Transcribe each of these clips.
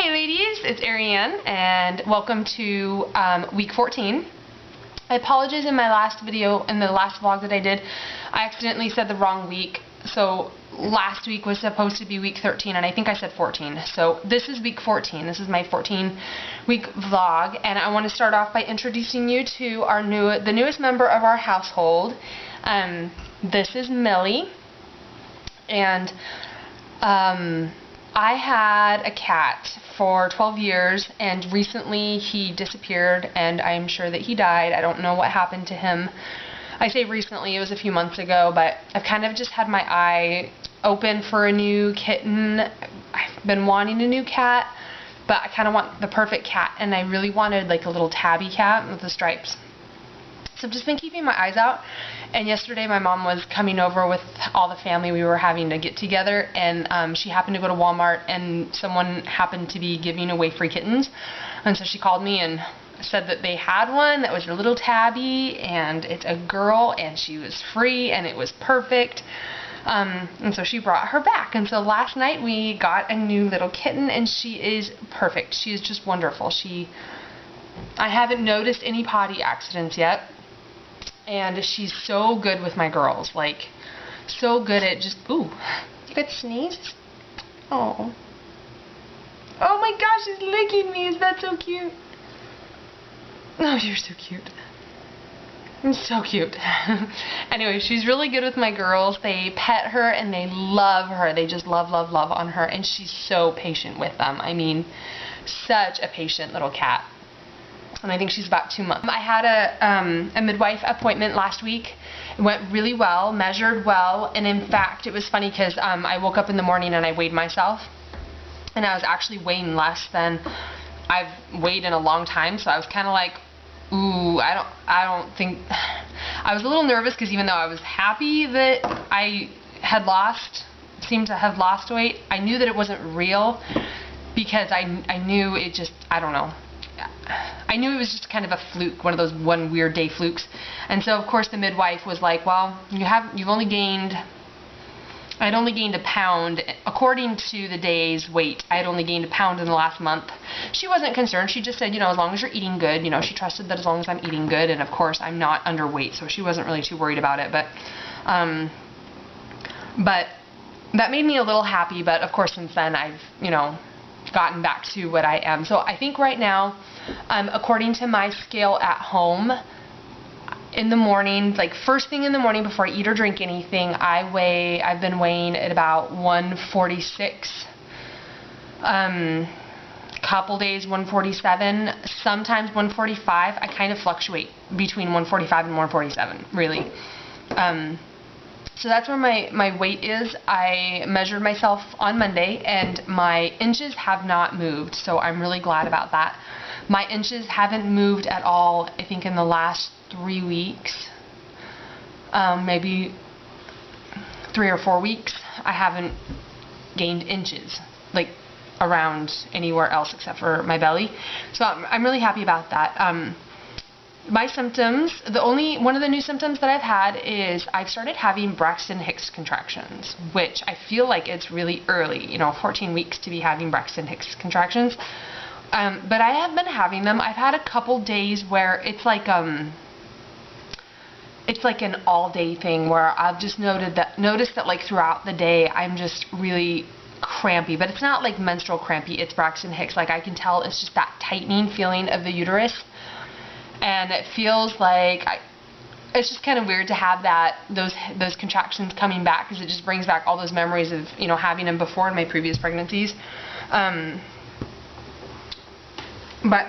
Hey ladies, it's Ariane and welcome to week 14. I apologize in my last video, in the last vlog that I did, I accidentally said the wrong week. So last week was supposed to be week 13 and I think I said 14. So this is week 14. This is my 14-week vlog and I want to start off by introducing you to the newest member of our household. This is Millie, and I had a cat for 12 years and recently he disappeared and I'm sure that he died. I don't know what happened to him. I say recently, it was a few months ago, but I've kind of just had my eye open for a new kitten. I've been wanting a new cat, but I kind of want the perfect cat, and I really wanted like a little tabby cat with the stripes. So I've just been keeping my eyes out, and yesterday my mom was coming over with all the family. We were having to get together, and she happened to go to Walmart, and someone happened to be giving away free kittens, and so she called me and said that they had one that was a little tabby, and it's a girl, and she was free, and it was perfect. And so she brought her back, and so last night we got a new little kitten, and she is perfect. She is just wonderful. I haven't noticed any potty accidents yet, and she's so good with my girls, like so good at just, ooh, you got sneezed? Oh my gosh, she's licking me. Is that so cute? Oh, you're so cute. I'm so cute. Anyway, she's really good with my girls. They pet her and they love her. They just love on her, and she's so patient with them. I mean, such a patient little cat. And I think she's about 2 months. I had a midwife appointment last week. It went really well, measured well, and in fact, it was funny because I woke up in the morning and I weighed myself, and I was actually weighing less than I've weighed in a long time, so I was kind of like, ooh, I don't think, I was a little nervous because even though I was happy that I had seemed to have lost weight, I knew that it wasn't real because I knew it just, I don't know. I knew it was just kind of a fluke, one of those one weird day flukes. And so of course the midwife was like, well, you've only gained, I'd only gained a pound. According to the day's weight, I had only gained a pound in the last month. She wasn't concerned. She just said, as long as you're eating good, she trusted that as long as I'm eating good, and of course I'm not underweight, so she wasn't really too worried about it. But that made me a little happy, but of course since then I've, gotten back to what I am. So I think right now, according to my scale at home, in the morning, like first thing in the morning before I eat or drink anything, I've been weighing at about 146. Couple days 147, sometimes 145. I kind of fluctuate between 145 and 147, really. So that's where my weight is. I measured myself on Monday and my inches have not moved, so I'm really glad about that. My inches haven't moved at all, I think, in the last 3 weeks, maybe 3 or 4 weeks. I haven't gained inches, like around anywhere else except for my belly. So I'm really happy about that. My symptoms, one of the new symptoms that I've had is I've started having Braxton Hicks contractions, which I feel like it's really early, 14 weeks to be having Braxton Hicks contractions. But I have been having them. I've had a couple days where it's like an all-day thing where I've just noticed that like throughout the day I'm just really crampy, but it's not like menstrual crampy. It's Braxton Hicks. Like I can tell it's just that tightening feeling of the uterus, and it feels like it's just kind of weird to have those contractions coming back because it just brings back all those memories of having them before in my previous pregnancies. But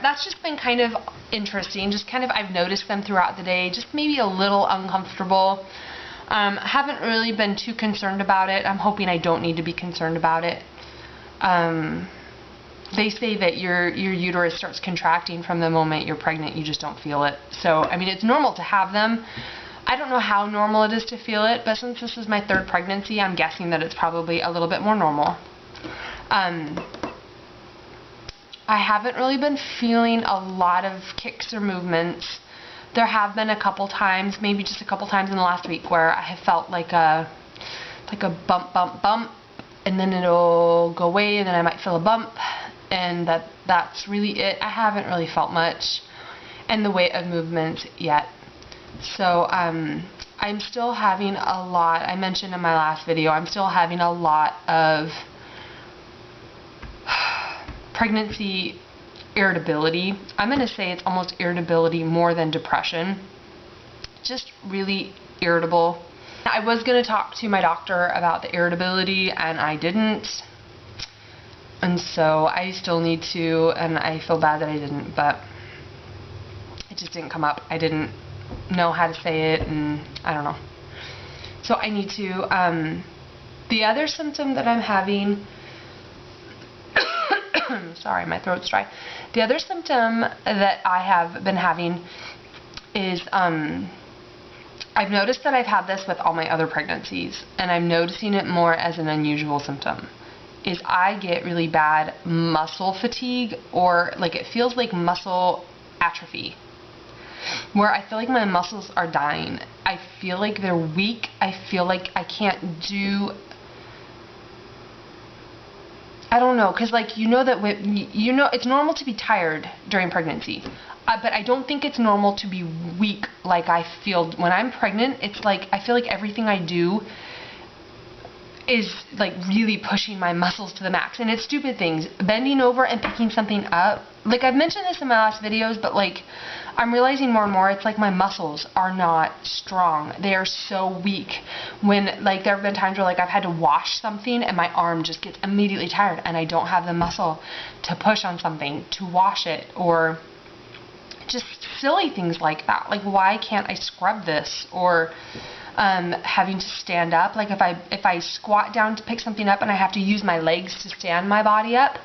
that's just been kind of interesting. Just kind of, I've noticed them throughout the day, just maybe a little uncomfortable. Haven't really been too concerned about it. I'm hoping I don't need to be concerned about it. They say that your uterus starts contracting from the moment you're pregnant. You just don't feel it. So, I mean, it's normal to have them. I don't know how normal it is to feel it, but since this is my 3rd pregnancy, I'm guessing that it's probably a little bit more normal. I haven't really been feeling a lot of kicks or movements. There have been a couple times, maybe just a couple times in the last week, where I have felt like a bump, and then it'll go away, and then I might feel a bump, and that's really it. I haven't really felt much in the way of movement yet. So I'm still having a lot, I mentioned in my last video, I'm still having a lot of pregnancy irritability. I'm going to say it's almost irritability more than depression. Just really irritable. I was going to talk to my doctor about the irritability and I didn't. And so I still need to, and I feel bad that I didn't, but it just didn't come up. I didn't know how to say it, and I don't know. So I need to. The other symptom that I'm having, sorry, my throat's dry. The other symptom that I have been having is I've noticed that I've had this with all my other pregnancies, and I'm noticing it more as an unusual symptom, is I get really bad muscle fatigue, or like it feels like muscle atrophy, where I feel like my muscles are dying. I feel like they're weak. I feel like I can't do, I don't know, because like you know that it's normal to be tired during pregnancy, but I don't think it's normal to be weak like I feel when I'm pregnant. It's like I feel like everything I do is like really pushing my muscles to the max, and it's stupid things, bending over and picking something up. Like I've mentioned this in my last videos, but like I'm realizing more and more it's like my muscles are not strong. They are so weak. When like there have been times where like I've had to wash something and my arm just gets immediately tired and I don't have the muscle to push on something to wash it, or just silly things like that. Like why can't I scrub this? Or having to stand up, like if I squat down to pick something up and I have to use my legs to stand my body up,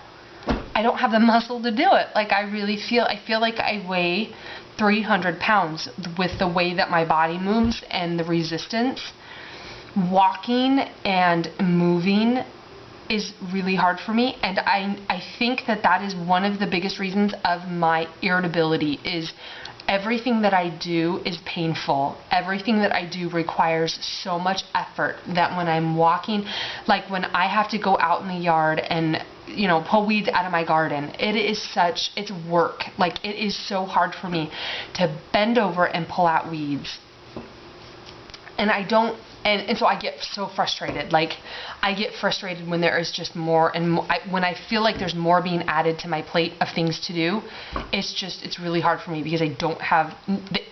I don't have the muscle to do it. Like I feel like I weigh 300 pounds with the way that my body moves and the resistance. Walking and moving is really hard for me, and I think that is one of the biggest reasons of my irritability. Is everything that I do is painful. Everything that I do requires so much effort that when I'm walking, like when I have to go out in the yard and, you know, pull weeds out of my garden, it's work. Like it is so hard for me to bend over and pull out weeds. And I don't, and so I get so frustrated. Like I get frustrated when there is just more and more, when I feel like there's more being added to my plate of things to do. It's really hard for me because I don't have,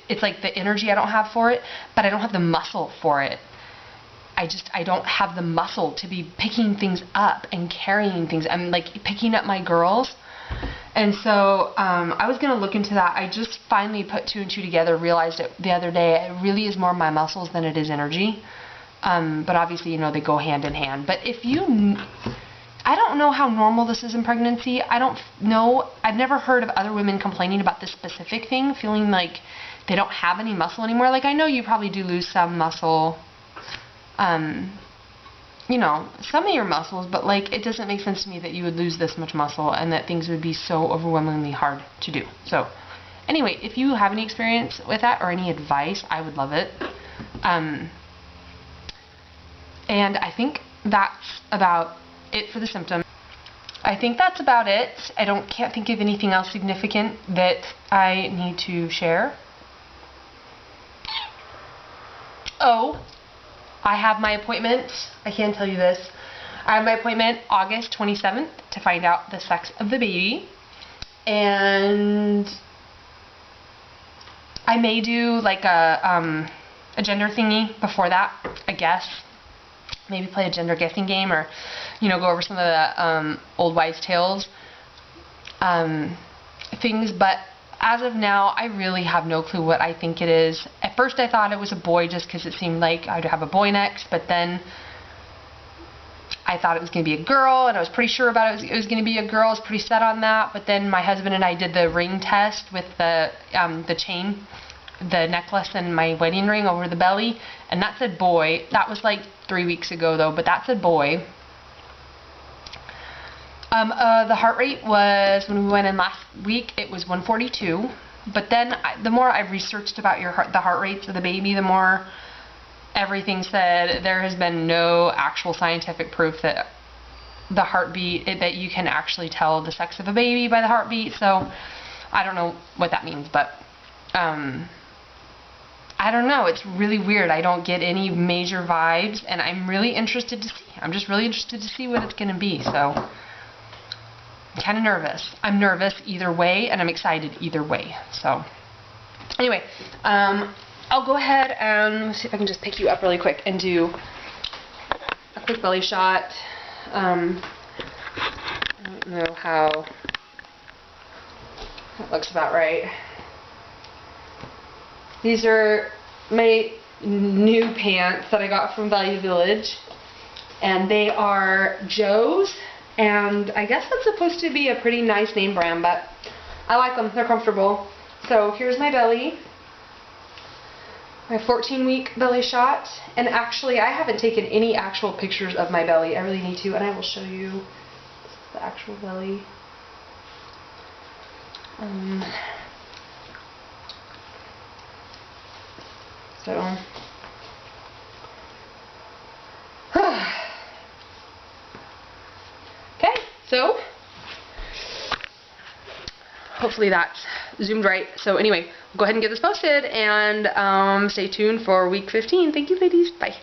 it's like the energy I don't have for it, but I don't have the muscle for it. I don't have the muscle to be picking things up and carrying things. I'm like picking up my girls. And so I was going to look into that. I just finally put two and two together, realized it the other day. It really is more my muscles than it is energy. But obviously, you know, they go hand in hand. But I don't know how normal this is in pregnancy. I don't know. I've never heard of other women complaining about this specific thing, feeling like they don't have any muscle anymore. Like I know you probably do lose some muscle, you know, some of your muscles, but like it doesn't make sense to me that you would lose this much muscle and that things would be so overwhelmingly hard to do. So anyway, if you have any experience with that or any advice, I would love it. And I think that's about it for the symptom. I think that's about it. Can't think of anything else significant that I need to share. Oh, I have my appointment. I can tell you this. I have my appointment August 27th to find out the sex of the baby. And I may do like a gender thingy before that, I guess. Maybe play a gender guessing game, or, you know, go over some of the old wives' tales things. But as of now, I really have no clue what I think it is. At first I thought it was a boy just because it seemed like I'd have a boy next, but then I thought it was going to be a girl, and I was pretty sure about it was going to be a girl. I was pretty set on that, but then my husband and I did the ring test with the chain, the necklace and my wedding ring over the belly, and that said boy. That was like 3 weeks ago though, but that said boy. The heart rate was, when we went in last week, it was 142, but then the more I've researched about the heart rates of the baby, the more everything said there has been no actual scientific proof that the heartbeat, that you can actually tell the sex of a baby by the heartbeat. So I don't know what that means, but I don't know. It's really weird. I don't get any major vibes, and I'm really interested to see. I'm just really interested to see what it's going to be. So I'm kind of nervous. I'm nervous either way, and I'm excited either way. So anyway, I'll go ahead and see if I can just pick you up really quick and do a quick belly shot. I don't know how that looks about right. These are my new pants that I got from Value Village, and they are Joe's, and I guess that's supposed to be a pretty nice name brand, but I like them. They're comfortable. So here's my belly, my 14-week belly shot, and actually I haven't taken any actual pictures of my belly. I really need to, and I will show you the actual belly. So, okay, so hopefully that's zoomed right. So anyway, go ahead and get this posted, and stay tuned for week 15. Thank you, ladies. Bye.